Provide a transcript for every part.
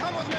Come with me!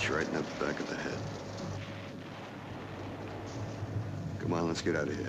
Right in the back of the head. Come on, let's get out of here.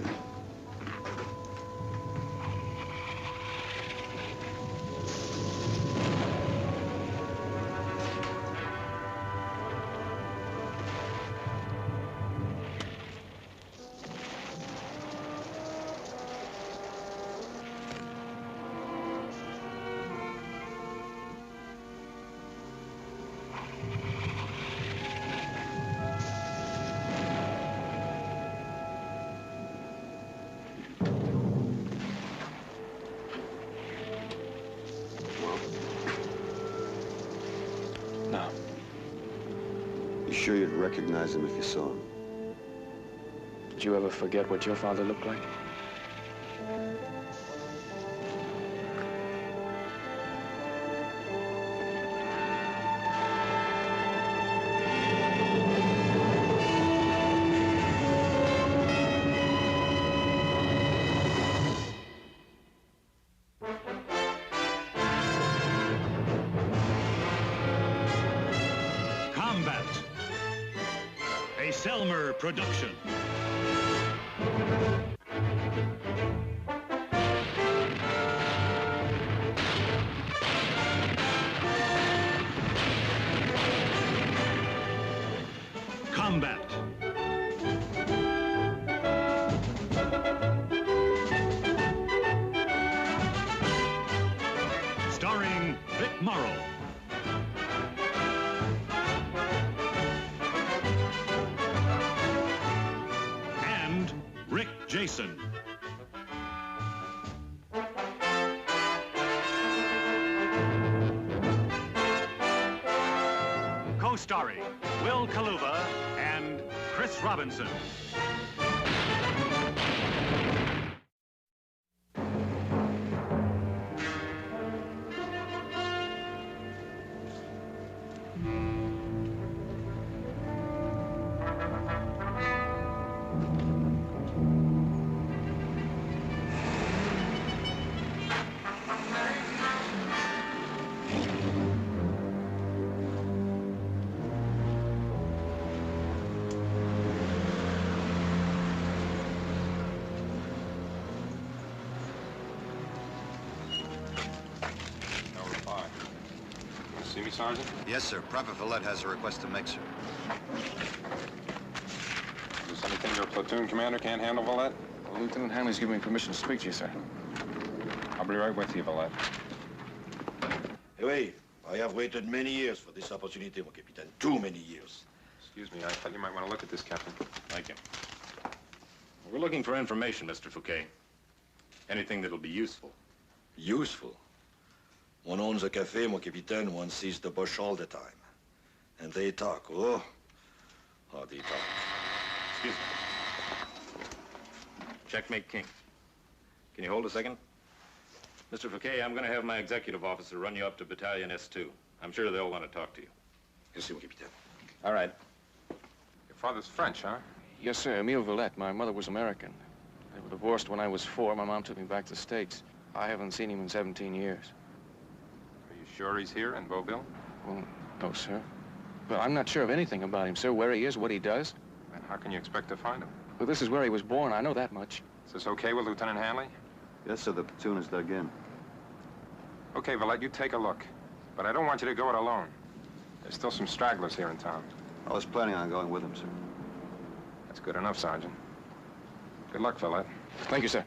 You sure you'd recognize him if you saw him? Did you ever forget what your father looked like? Selmer production. Combat. Starring Vic Morrow. Jason. Co-starring Will Kaluva and Chris Robinson. See me, Sergeant? Yes, sir. Private Villette has a request to make, sir. Is there anything your platoon commander can't handle, Villette? Well, Lieutenant Hanley's given me permission to speak to you, sir. I'll be right with you, Villette. Hey, I have waited many years for this opportunity, mon capitaine. Too many years. Excuse me, I thought you might want to look at this, Captain. Thank you. We're looking for information, Mr. Fouquet. Anything that'll be useful. Useful? One owns a cafe, mon capitaine. One sees the bush all the time. And they talk. Oh, how they talk. Excuse me. Checkmate king. Can you hold a second? Mr. Fouquet, I'm going to have my executive officer run you up to Battalion S2. I'm sure they'll want to talk to you. Yes, mon capitaine. All right. Your father's French, huh? Yes, sir. Emile Villette. My mother was American. They were divorced when I was 4. My mom took me back to the States. I haven't seen him in 17 years. Are you sure he's here in Beauville? Well, no, sir. But I'm not sure of anything about him, sir. Where he is, what he does. And how can you expect to find him? Well, this is where he was born. I know that much. Is this okay with Lieutenant Hanley? Yes, sir. The platoon is dug in. Okay, Villette, you take a look. But I don't want you to go it alone. There's still some stragglers here in town. I was planning on going with him, sir. That's good enough, Sergeant. Good luck, Villette. Thank you, sir.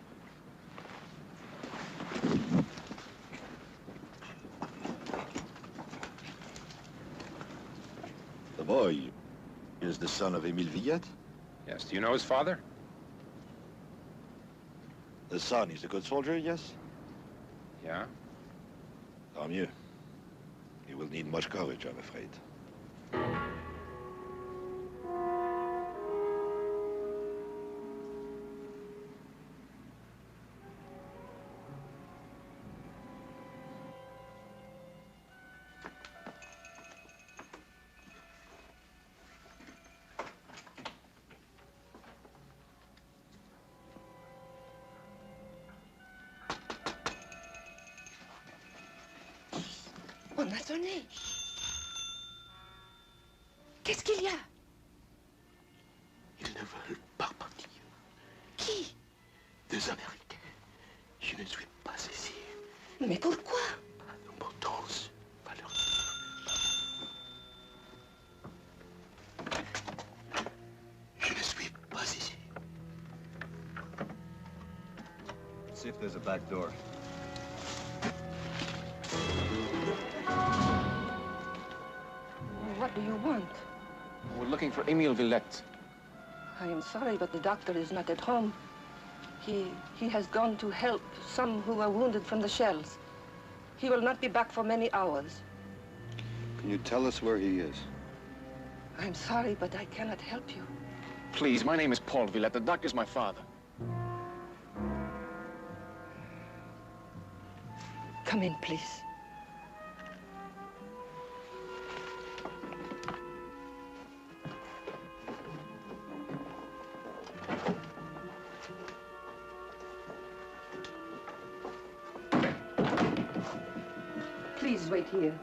The boy is the son of Emile Villette. Yes, do you know his father? The son is a good soldier, yes? Yeah. Tant mieux. He will need much courage, I'm afraid. On a sonné. Qu'est-ce qu'il y a? Ils ne veulent pas partir. Qui? Deux Américains. Je ne suis pas ici. Mais pourquoi? Pas d'importance. Pas leur Je ne suis pas ici. See if there's a back door. What do you want? We're looking for Emile Villette. I am sorry, but the doctor is not at home. He has gone to help some who are wounded from the shells. He will not be back for many hours. Can you tell us where he is? I'm sorry, but I cannot help you. Please, my name is Paul Villette. The doctor's my father. Come in, please. Please wait here.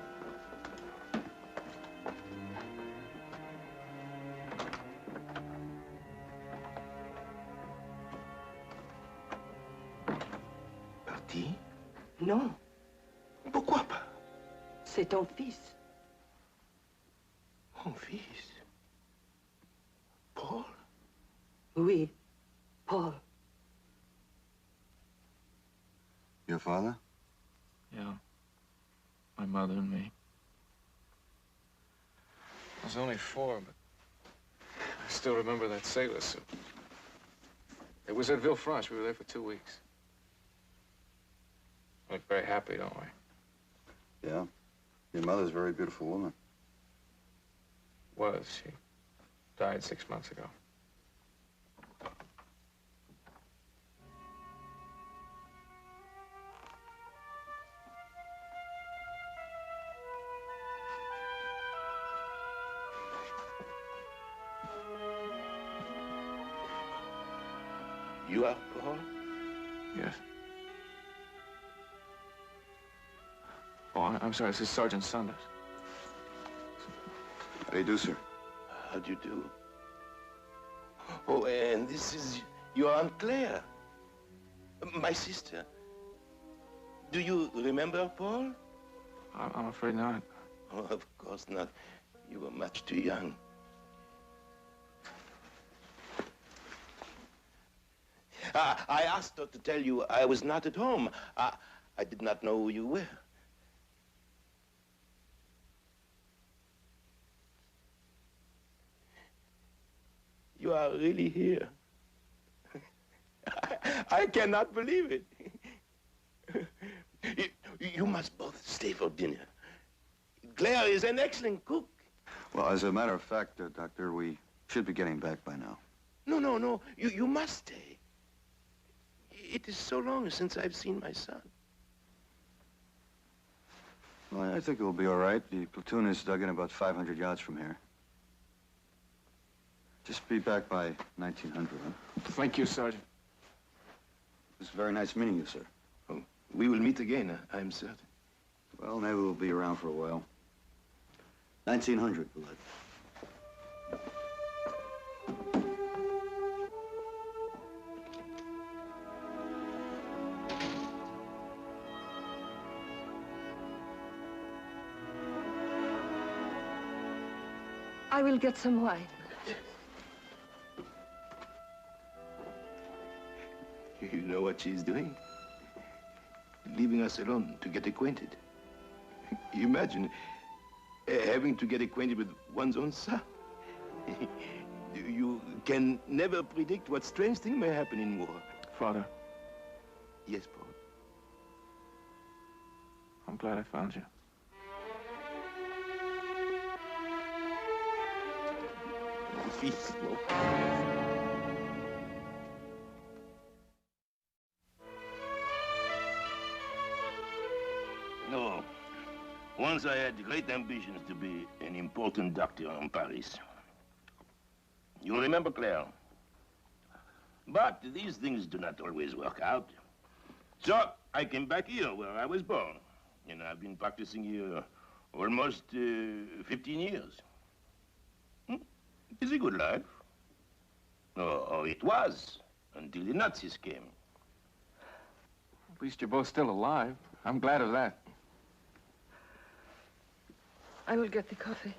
Parti? Non, Pourquoi pas? c'est ton fils. Mon fils. Paul? Oui, Paul. Your father? Yeah. My mother and me. I was only 4, but I still remember that sailor suit. It was at Villefranche. We were there for 2 weeks. We look very happy, don't we? Yeah. Your mother's a very beautiful woman. Was. She died 6 months ago. You are Paul? Yes. Oh, I'm sorry. This is Sergeant Saunders. How do you do, sir? How do you do? Oh, and this is your Aunt Claire. My sister. Do you remember Paul? I'm afraid not. Oh, of course not. You were much too young. I asked her to tell you I was not at home. I did not know who you were. You are really here. I cannot believe it. You must both stay for dinner. Claire is an excellent cook. Well, as a matter of fact, Doctor, we should be getting back by now. No. You must stay. It is so long since I've seen my son. Well, I think it'll be all right. The platoon is dug in about 500 yards from here. Just be back by 1900, huh? Thank you, Sergeant. It was very nice meeting you, sir. Oh, we will meet again, I'm certain. Well, maybe we'll be around for a while. 1900, Blood. I will get some wine. You know what she's doing? Leaving us alone to get acquainted. Imagine having to get acquainted with one's own son. You can never predict what strange thing may happen in war. Father, Yes, Paul. I'm glad I found you. Peace, no. No. Once I had great ambitions to be an important doctor in Paris. You remember, Claire? But these things do not always work out. So I came back here where I was born. And I've been practicing here almost 15 years. It's a good life. Or it was, until the Nazis came. At least you're both still alive. I'm glad of that. I will get the coffee.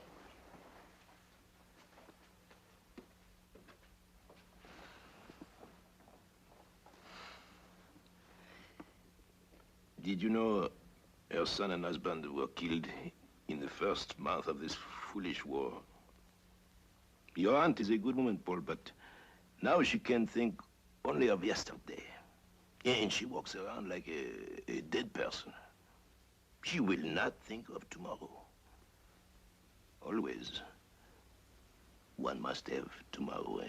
Did you know her son and husband were killed in the first month of this foolish war? Your aunt is a good woman, Paul, but now she can think only of yesterday. And she walks around like a dead person. She will not think of tomorrow. Always, one must have tomorrow,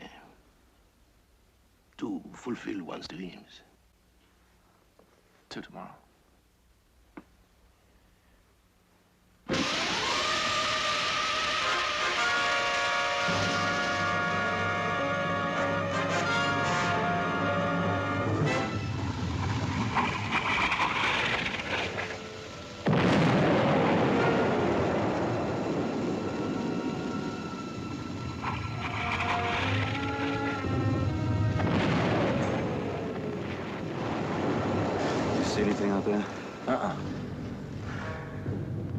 to fulfill one's dreams. To tomorrow. Anything out there?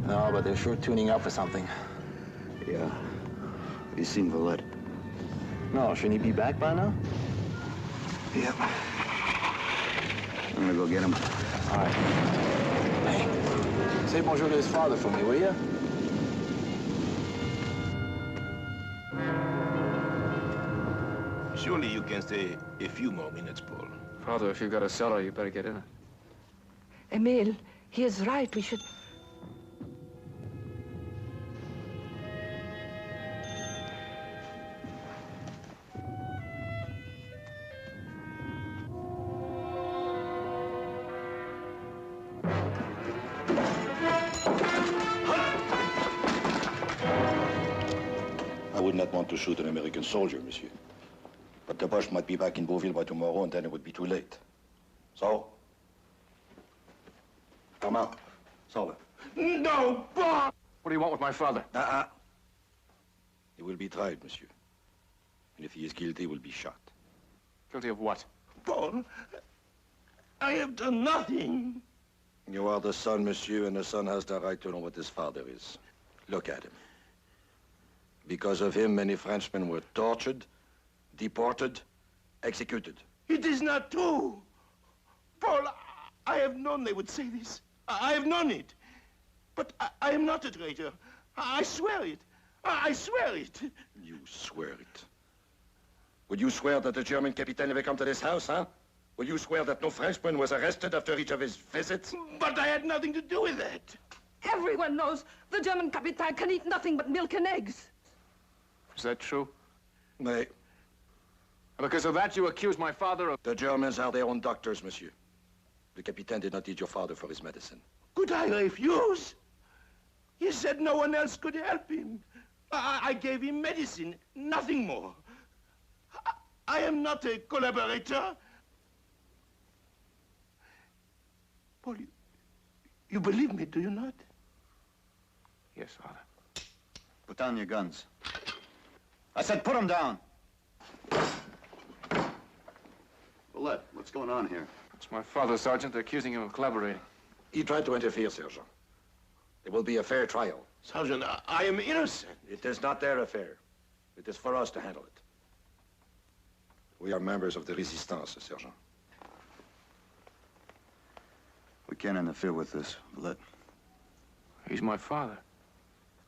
No, but they're sure tuning up for something. Yeah. Have you seen Valette? No, shouldn't he be back by now? Yep. I'm gonna go get him. All right. Hey, say bonjour to his father for me, will you? Surely you can stay a few more minutes, Paul. Father, if you've got a cellar, you better get in it. Emile, he is right. We should... I would not want to shoot an American soldier, monsieur. But the Boche might be back in Beauville by tomorrow, and then it would be too late. So? Come out. Solve it. No, Paul! What do you want with my father? He will be tried, monsieur. And if he is guilty, he will be shot. Guilty of what? Paul, I have done nothing. You are the son, monsieur, and the son has the right to know what his father is. Look at him. Because of him, many Frenchmen were tortured, deported, executed. It is not true. Paul, I have known they would say this. I have known it. But I am not a traitor. I swear it. I swear it. You swear it. Would you swear that the German captain never come to this house, huh? Would you swear that no Frenchman was arrested after each of his visits? But I had nothing to do with that. Everyone knows the German Captain can eat nothing but milk and eggs. Is that true? Nay. Because of that, you accuse my father of... The Germans are their own doctors, monsieur. The Captain did not eat your father for his medicine. Could I refuse? He said no one else could help him. I gave him medicine, nothing more. I am not a collaborator. Paul, you believe me, do you not? Yes, Father. Put down your guns. I said put them down. Valette, what's going on here? It's my father, Sergeant. They're accusing him of collaborating. He tried to interfere, Sergeant. There will be a fair trial. Sergeant, I am innocent. It is not their affair. It is for us to handle it. We are members of the Resistance, Sergeant. We can't interfere with this, Valette. He's my father.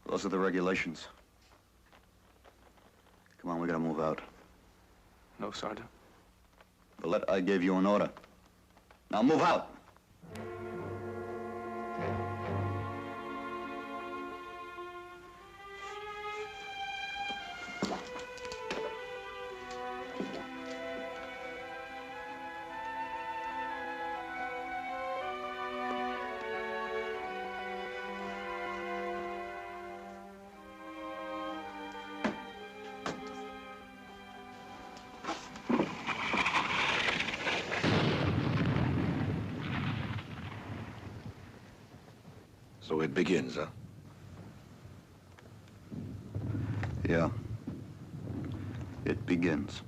Those are the regulations. Come on, we gotta move out. No, Sergeant. Valette, I gave you an order. Now move out! So it begins, huh? Yeah. It begins.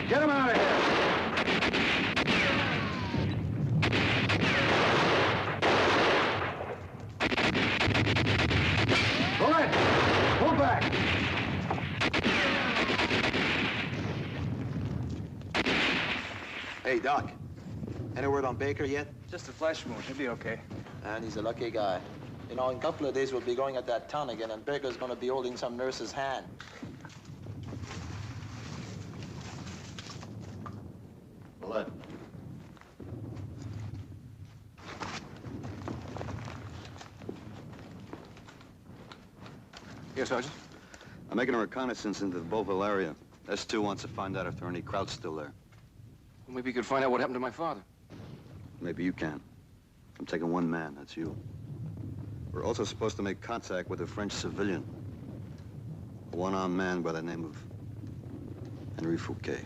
Get him out of here! Bullet! Pull back! Hey, Doc. Any word on Baker yet? Just a flesh wound. He'll be okay. And he's a lucky guy. You know, in a couple of days, we'll be going at that town again, and Baker's gonna be holding some nurse's hand. Valette. Yes, Sergeant? I'm making a reconnaissance into the Beauville area. S2 wants to find out if there are any Krauts still there. Well, maybe you could find out what happened to my father. Maybe you can. I'm taking one man, that's you. We're also supposed to make contact with a French civilian. A one-armed man by the name of Henry Fouquet.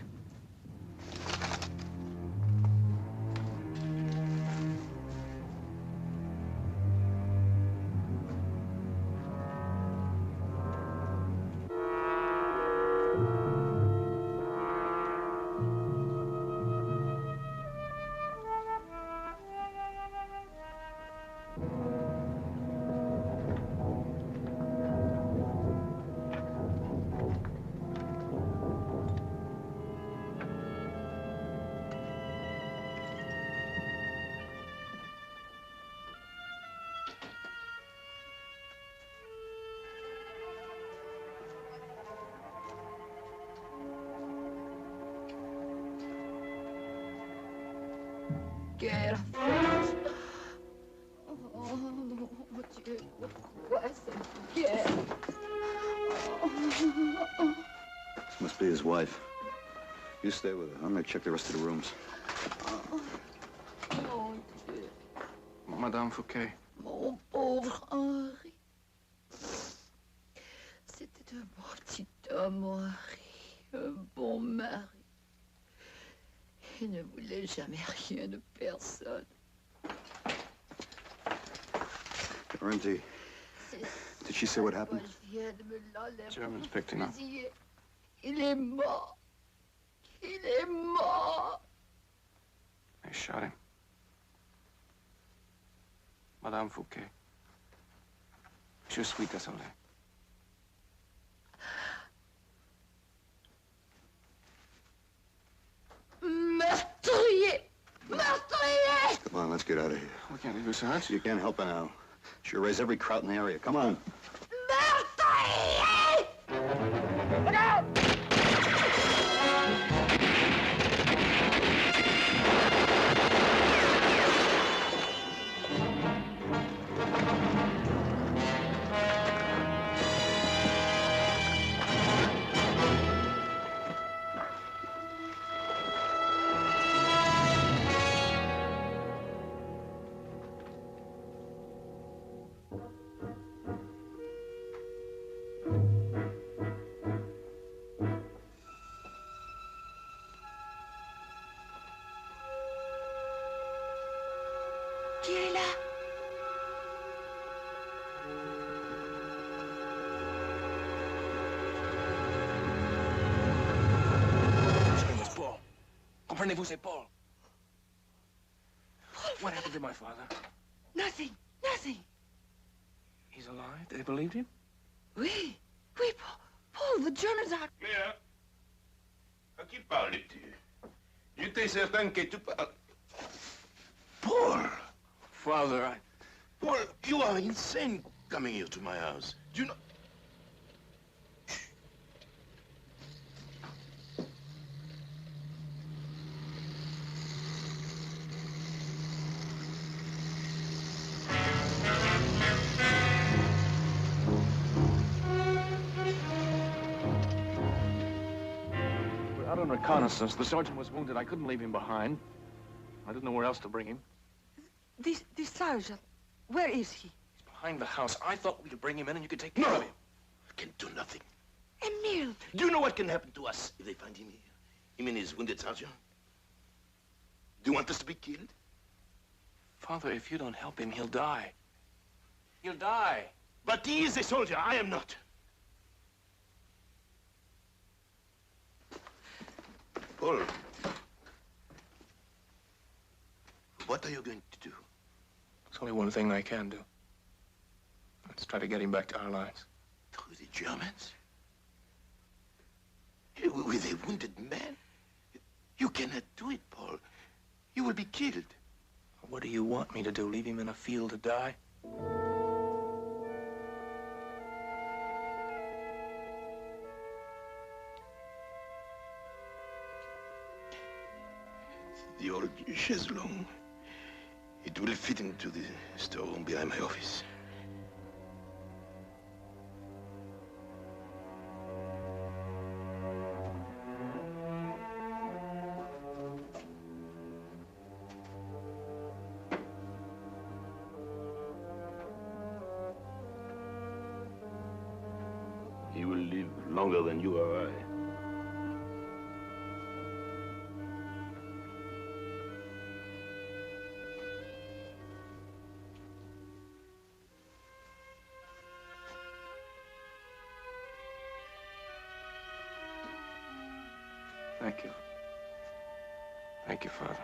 Quelle France! Oh, mon Dieu, pourquoi cette guerre? This must be his wife. You stay with her. I'm gonna check the rest of the rooms. Mon Dieu, Madame Fouquet. mon pauvre Henri. C'était un bon petit homme, Henri. Un bon mari. Il ne voulait jamais rien de personne. Auntie, did she say what happened? Germans picked him up. Il est mort. Il est mort. They shot him. Madame Fouquet. Je suis désolé. Meurtrier! Meurtrier! Come on, let's get out of here. We can't leave her, Sarge. You can't help her now. She'll raise every kraut in the area. Come on. Meurtrier! Look out! qui est là? Paul. Comprenez-vous, c'est Paul. What happened to my father? Nothing, nothing. He's alive? They believed him? Oui, oui, Paul, the Germans are... Claire, à qui parles-tu? J'étais certain que tu parles... Paul! Father, Paul, you are insane coming here to my house. Do you know... we're out on reconnaissance. The sergeant was wounded. I couldn't leave him behind. I didn't know where else to bring him. This sergeant, where is he? He's behind the house. I thought we could bring him in and you could take care of him. I can do nothing. Emile! Do you know what can happen to us if they find him here? Him and his wounded sergeant? Do you want us to be killed? Father, if you don't help him, he'll die. He'll die. But he is a soldier. I am not. Paul, what are you going to do? There's only one thing I can do. Let's try to get him back to our lines. Through the Germans? With a wounded man? You cannot do it, Paul. You will be killed. What do you want me to do? Leave him in a field to die? The old chaise longue. It will fit into the storeroom behind my office. He will live longer than you or I. Thank you. Thank you, Father.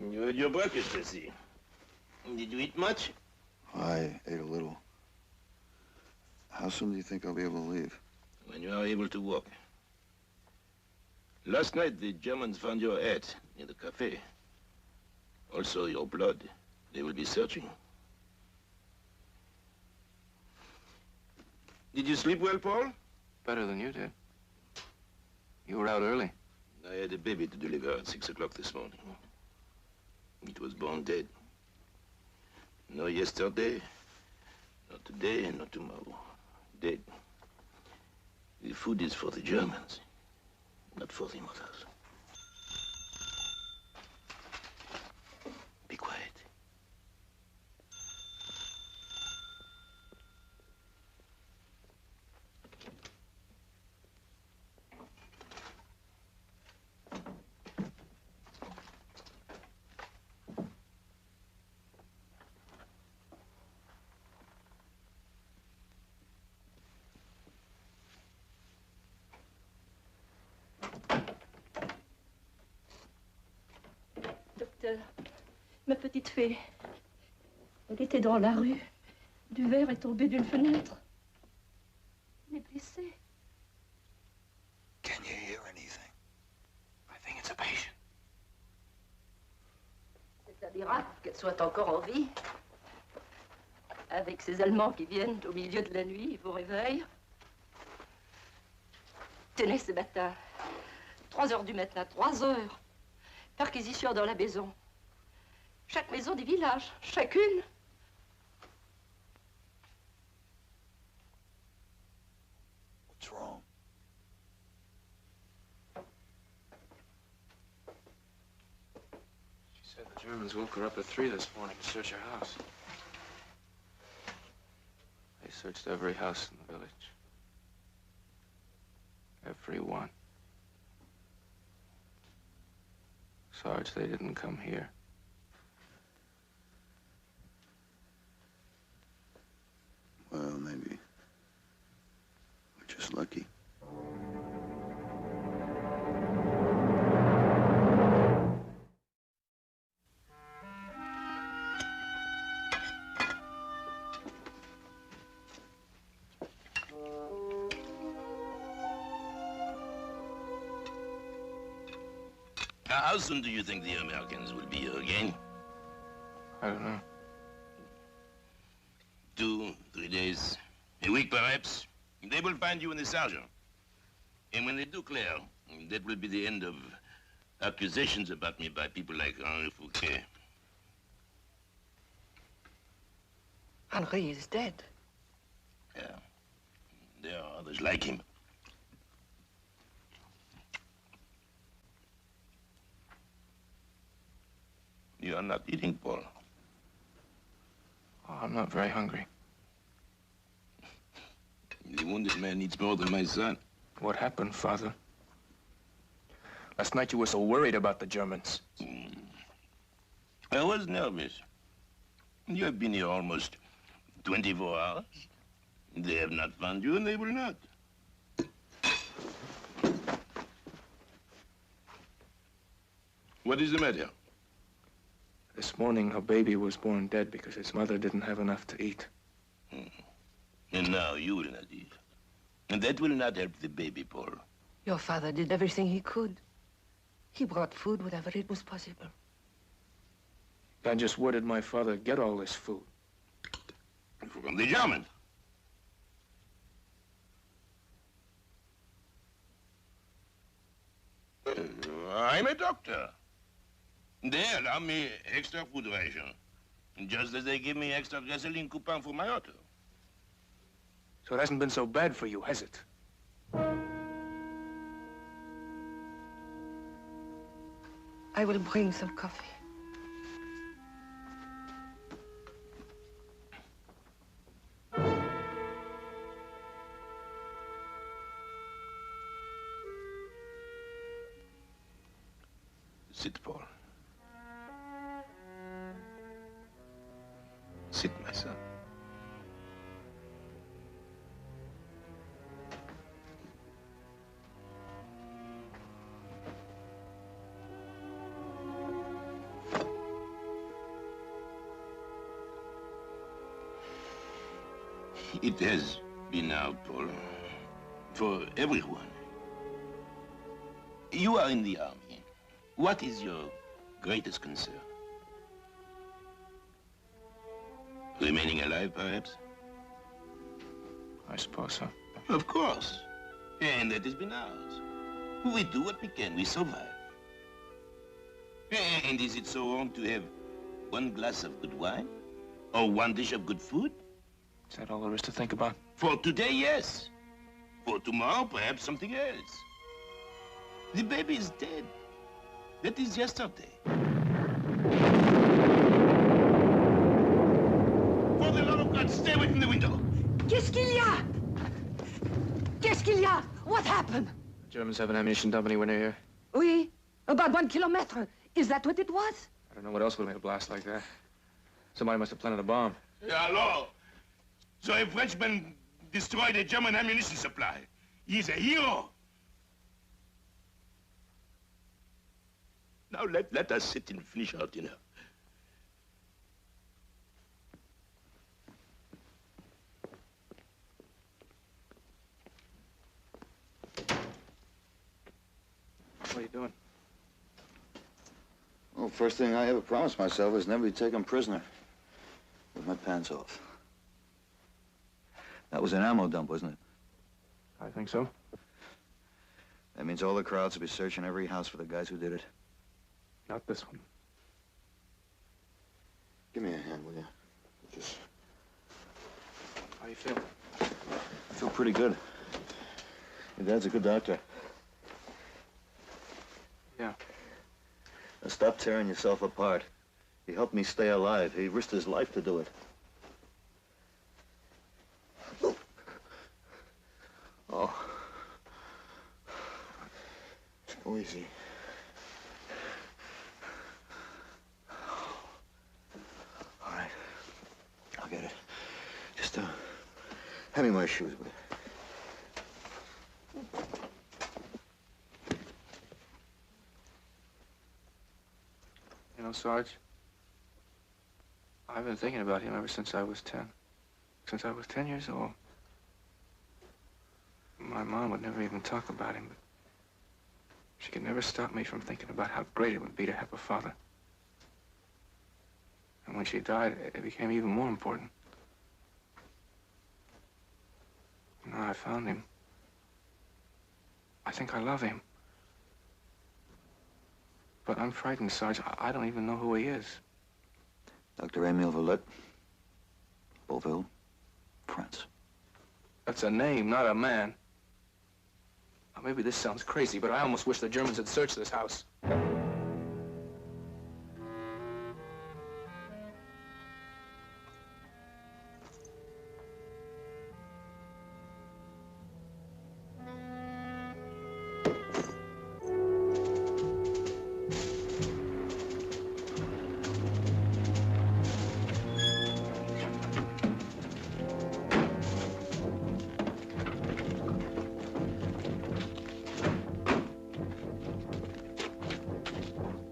You had your breakfast, I see. Did you eat much? I ate a little. How soon do you think I'll be able to leave? When you are able to walk. Last night, the Germans found your hat in the cafe. Also, your blood. They will be searching. Did you sleep well, Paul? Better than you did. You were out early. I had a baby to deliver at 6 o'clock this morning. It was born dead. No yesterday, not today, and not tomorrow. Dead. The food is for the Germans, not for the mothers. Be quiet. Docteur, ma petite fée, elle était dans la rue. Du verre est tombé d'une fenêtre. Elle est blessée. Can you hear anything? I think it's a patient. Ah, qu'elle soit encore en vie. Avec ces Allemands qui viennent au milieu de la nuit, ils vous réveillent. Tenez ce matin, 3 heures du matin, 3 heures. Perquisition dans la maison. Chaque maison du village, chacune. What's wrong? She said the Germans woke her up at 3 this morning to search her house. They searched every house in the village. Every one. Sarge, they didn't come here. Well, maybe we're just lucky. Now, how soon do you think the Americans will be here again? I don't know. 2, 3 days, a week perhaps. They will find you in the sergeant. And when they do, Claire, that will be the end of accusations about me by people like Henri Fouquet. Henri is dead. Yeah. There are others like him. You are not eating, Paul. Oh, I'm not very hungry. The wounded man needs more than my son. What happened, Father? Last night you were so worried about the Germans. I was nervous. You have been here almost 24 hours. They have not found you, and they will not. What is the matter? This morning, a baby was born dead because his mother didn't have enough to eat. And now you will not eat. And that will not help the baby, Paul. Your father did everything he could. He brought food whenever it was possible. Then just where did my father get all this food? From the Germans. I'm a doctor. They allow me extra food ration, just as they give me extra gasoline coupon for my auto. So it hasn't been so bad for you, has it? I will bring some coffee. Sit, Paul. Sit, my son. It has been out, Paul, for everyone. You are in the army. What is your greatest concern? Remaining alive, perhaps? I suppose so. Of course. And that has been ours. We do what we can. We survive. And is it so wrong to have one glass of good wine? Or one dish of good food? Is that all there is to think about? For today, yes. For tomorrow, perhaps something else. The baby is dead. That is yesterday. For the love of God, stay away from the window. Qu'est-ce qu'il y a? Qu'est-ce qu'il y a? What happened? The Germans have an ammunition dump anywhere near here? Oui, about 1 kilometer. Is that what it was? I don't know what else would have made a blast like that. Somebody must have planted a bomb. Hello. So a Frenchman destroyed a German ammunition supply. He's a hero. Now let us sit and finish our dinner. What are you doing? Well, first thing I ever promised myself is never be taken prisoner with my pants off. That was an ammo dump, wasn't it? I think so. That means all the crowds will be searching every house for the guys who did it. Not this one. Give me a hand, will you? Just... How do you feel? I feel pretty good. Your dad's a good doctor. Yeah. Now stop tearing yourself apart. He helped me stay alive. He risked his life to do it. Oh. Go easy. All right. I'll get it. Just, hand me my shoes, will you? You know, Sarge, I've been thinking about him ever since I was 10. Since I was 10 years old. My mom would never even talk about him, but she could never stop me from thinking about how great it would be to have a father. And when she died, it became even more important. Now I found him. I think I love him. But I'm frightened, Sarge. I don't even know who he is. Dr. Émile Valette, Beauville, France. That's a name, not a man. Now, maybe this sounds crazy, but I almost wish the Germans had searched this house.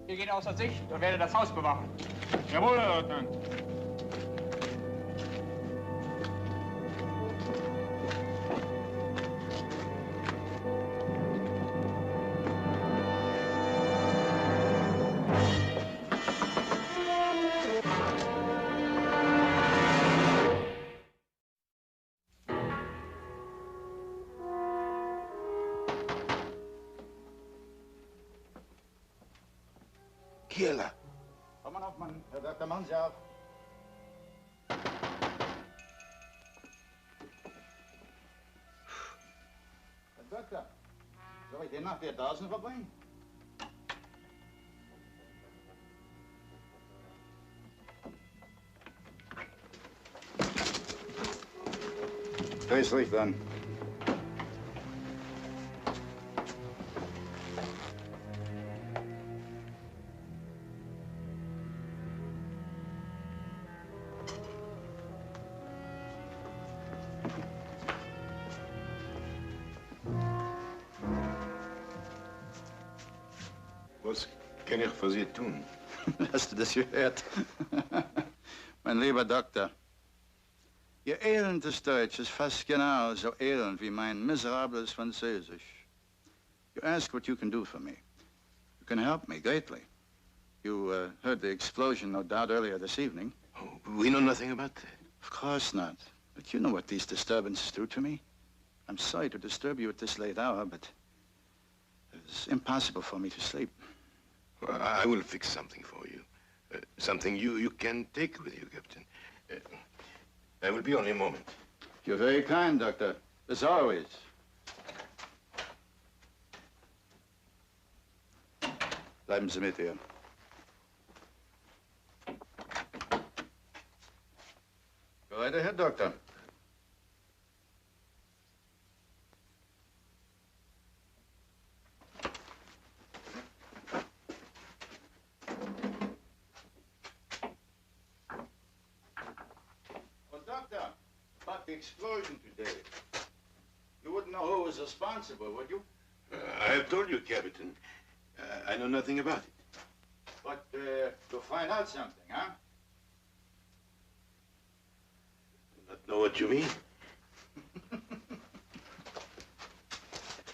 Ihr geht außer Sicht und werdet das Haus bewachen. Jawohl, Herr Leutnant. Kieler. Komm mal auf, Mann. Herr Doktor, machen Sie auf. Herr Doktor, soll ich die Nacht hier draußen verbringen? Dreh's Licht an. Was kann ich für Sie tun? Hast du das gehört? Mein lieber Doktor, Ihr elendes Deutsch ist fast genau so elend wie mein miserables Französisch. You ask what you can do for me. You can help me greatly. You heard the explosion, no doubt, earlier this evening. Oh, we know nothing about that. Of course not. But you know what these disturbances do to me. I'm sorry to disturb you at this late hour, but it's impossible for me to sleep. Well, I will fix something for you. Something you can take with you, Captain. I will be only a moment. You're very kind, Doctor, as always. Bleiben Sie mit ihr. Go right ahead, Doctor. The explosion today. You wouldn't know who was responsible, would you? I have told you, Captain. I know nothing about it. But to find out something, huh? Not know what you mean?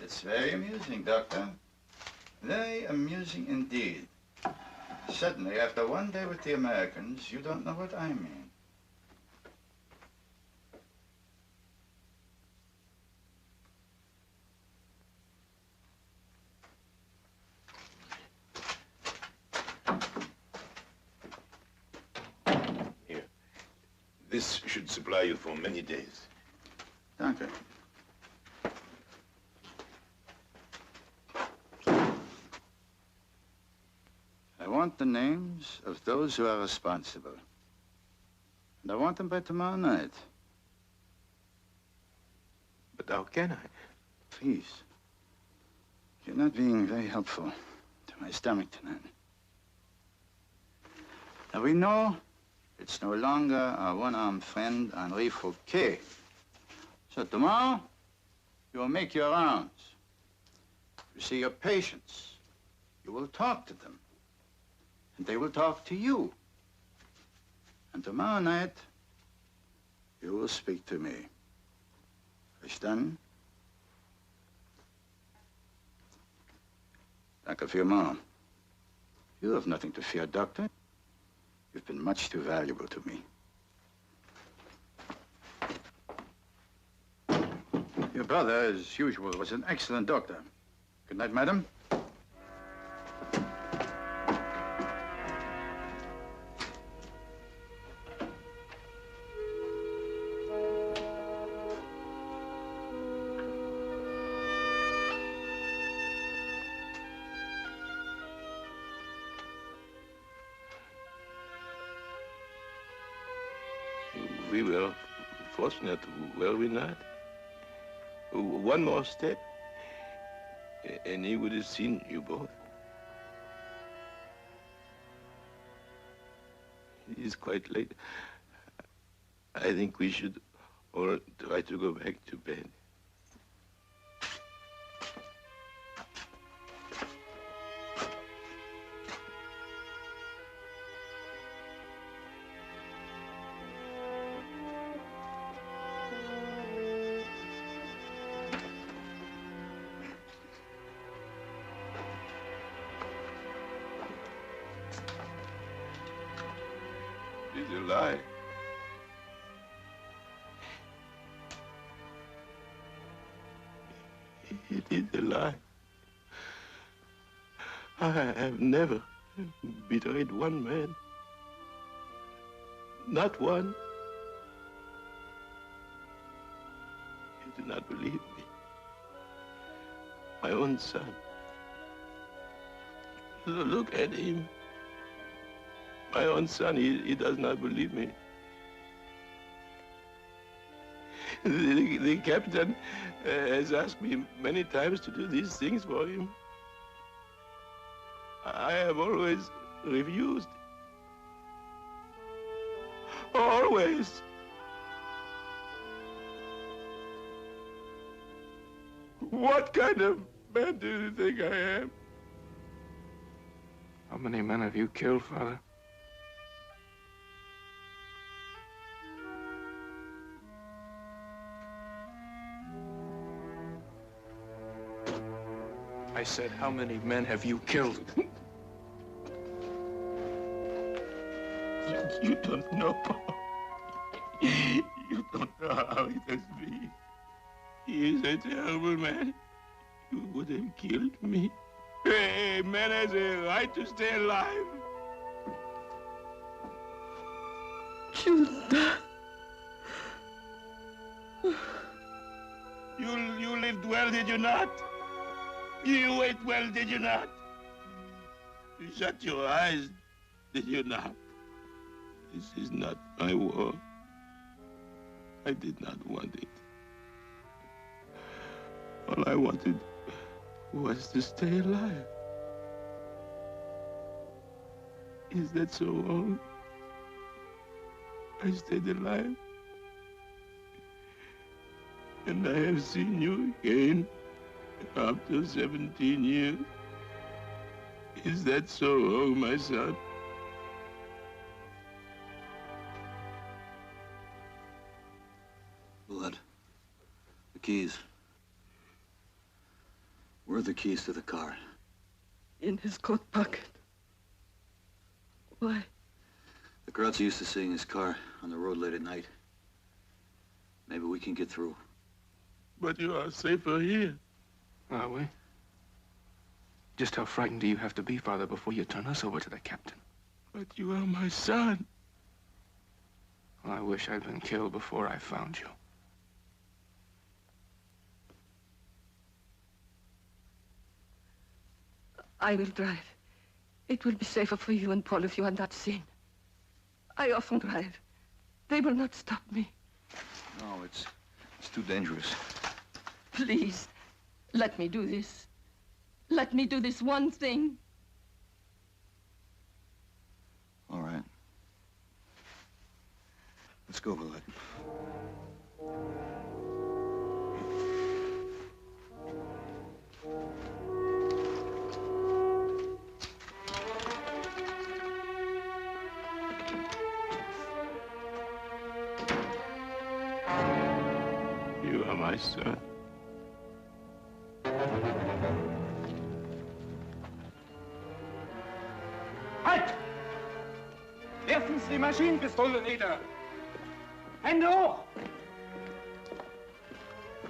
It's very amusing, Doctor. Very amusing indeed. Suddenly, after one day with the Americans, you don't know what I mean. Here. This should supply you for many days. Danke. I want the names of those who are responsible. And I want them by tomorrow night. But how can I? Please. You're not being very helpful to my stomach tonight. Now we know it's no longer our one-armed friend, Henri Fouquet. So tomorrow, you will make your rounds. You see your patients. You will talk to them. And they will talk to you. And tomorrow night, you will speak to me. Verstanden? Danke vielmals. You have nothing to fear, Doctor. You've been much too valuable to me. Your brother, as usual, was an excellent doctor. Good night, madam. We were fortunate, were we not? One more step, and he would have seen you both. It is quite late. I think we should all try to go back to bed. It's a lie. It is a lie. I have never betrayed one man. Not one. You do not believe me. My own son. Look at him. My own son, he does not believe me. The captain has asked me many times to do these things for him. I have always refused. Always. What kind of man do you think I am? How many men have you killed, Father? I said, how many men have you killed? You don't know. You don't know how it has been. He is a terrible man. You would have killed me. A man has a right to stay alive. Judah. You lived well, did you not? You ate well, did you not? You shut your eyes, did you not? This is not my war. I did not want it. All I wanted was to stay alive. Is that so wrong? I stayed alive. And I have seen you again after 17 years. Is that so wrong, my son? Blood. The keys. Where are the keys to the car? In his coat pocket. Why? The crowds are used to seeing his car on the road late at night. Maybe we can get through. But you are safer here. Are we? Just how frightened do you have to be, Father, before you turn us over to the captain? But you are my son. I wish I'd been killed before I found you. I will drive. It will be safer for you and Paul if you are not seen. I often drive. They will not stop me. No, it's too dangerous. Please, let me do this. Let me do this one thing. All right. Let's go, Valette. You are my son. Halt! Werfen Sie die Maschinenpistole nieder! Hände hoch!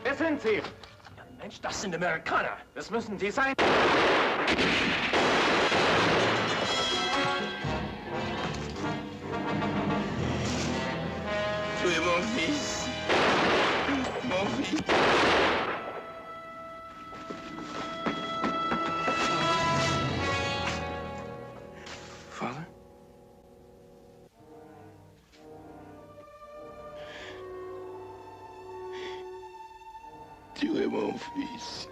Wer sind Sie? Ja, Mensch, das sind Amerikaner. Das müssen die sein. Tu es mon fils. Mon fils. Father? Tu es mon fils.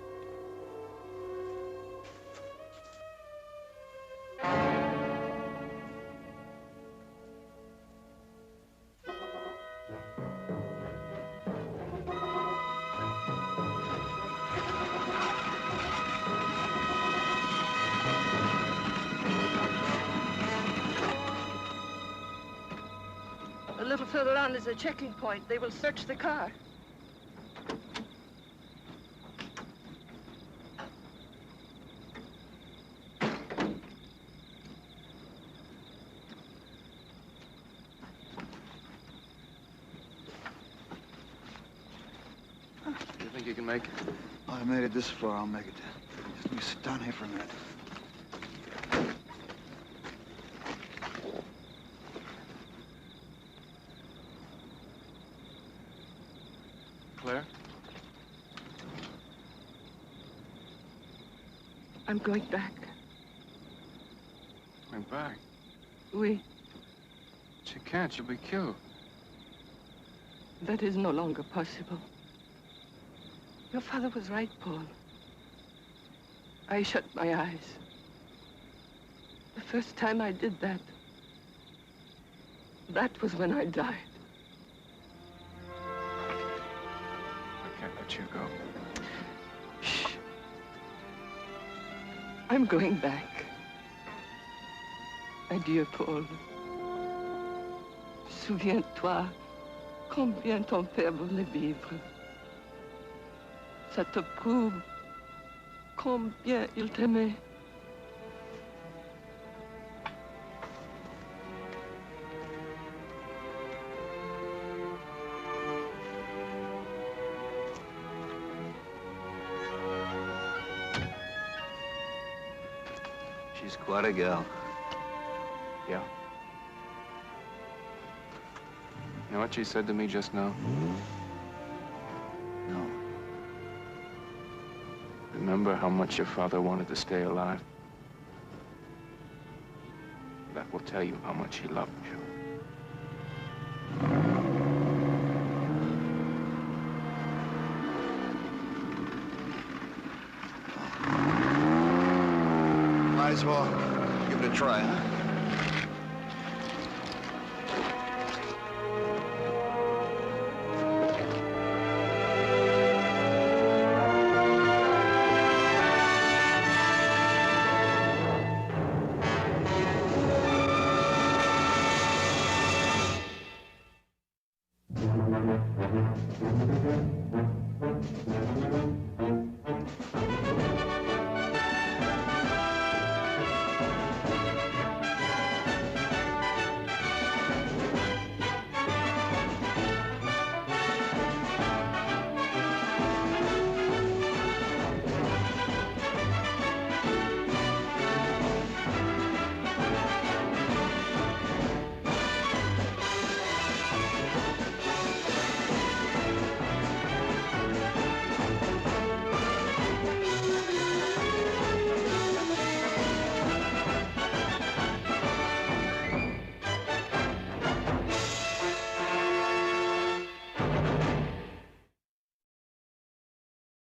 A little further on is a checking point. They will search the car. Do you think you can make it? I made it this far, I'll make it. Just let me sit down here for a minute. Claire? I'm going back. Going back? Oui, But you can't. You'll be killed. that is no longer possible. Your father was right, Paul. I shut my eyes. The first time I did that, that was when I died. I can't let you go. Shh. I'm going back. Adieu, Paul. Souviens-toi combien ton père voulait vivre. Ça te prouve combien il t'aimait. She's quite a gal. Yeah. You know what she said to me just now? No. Remember how much your father wanted to stay alive? That will tell you how much he loved you. Might as well give it a try, huh?